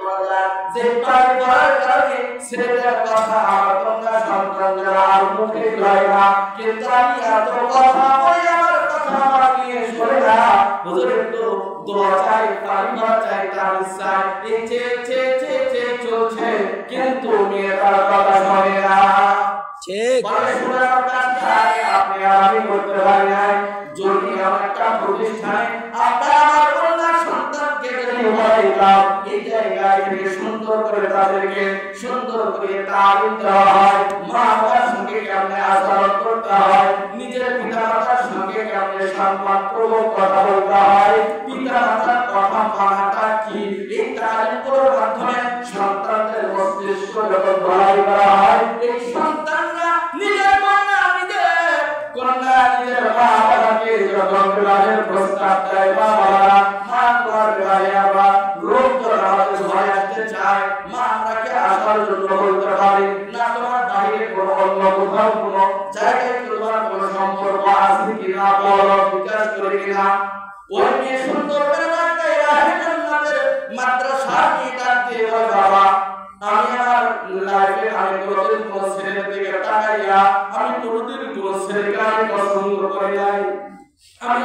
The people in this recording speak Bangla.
করা যায় যে পারে করার কারণে ছেলেটার কথা আমার কন্যা সন্তানরা আর মুখে লয় না কিন্তু আমি এত কথা বলি আমার কথা আমার নিয়ে শুনে না হুজুর একটু দোয়া চাই পারিবার চাই তার চাই এই চে চলছে কিন্তু মেয়েটার কথা শোনে না ঠিক বলে শোনার কথা আপনি আমি করতে পারি নাই যদি আমার একটা প্রতিষ্ঠানে আপনার আমার কন্যা সন্তানকে যদি বলাইতাম এই জায়গায় থেকে সুন্দর করে তাদেরকে সুন্দর করে তালিম দেওয়া হয় মা বাবার সঙ্গে কেমনে আচরণ করতে হয় নিজের পিতা মাতার সঙ্গে কেমনে সম্মানপূর্বক কথা বলতে হয় পিতা মাতার কথা মানাটা কি এই তালিমগুলোর মাধ্যমে সন্তানদের মস্তিষ্ক যখন গড়াই করা হয় এই সন্তানরা নিজের কন্যা নিজের মা বাবাকে যখন বিবাহের প্রস্তাব দেয় মা বাবারা মা তোমার বিবাহে আবার লোকজন আমাদের ঘরে আসতে চায় মা আমরাকে আসার জন্য বলতে পারি না তোমার বাহিরে কোনো অন্য কোথাও কোনো জায়গায় তোমার কোনো সম্পর্ক আছে কিনা বলো বিকাশ করে কিনা ওই মেয়ে সুন্দর করে ডাকতে রাহে জান্নাতের মাদ্রাসা নিয়ে ডাকতে হয় বাবা আমি আমার লাইফে আমি কোনোদিন কোনো ছেলের দিকে তাকাইয়া আমি কোনোদিন কোনো ছেলেকে আমি পছন্দ করি নাই আমি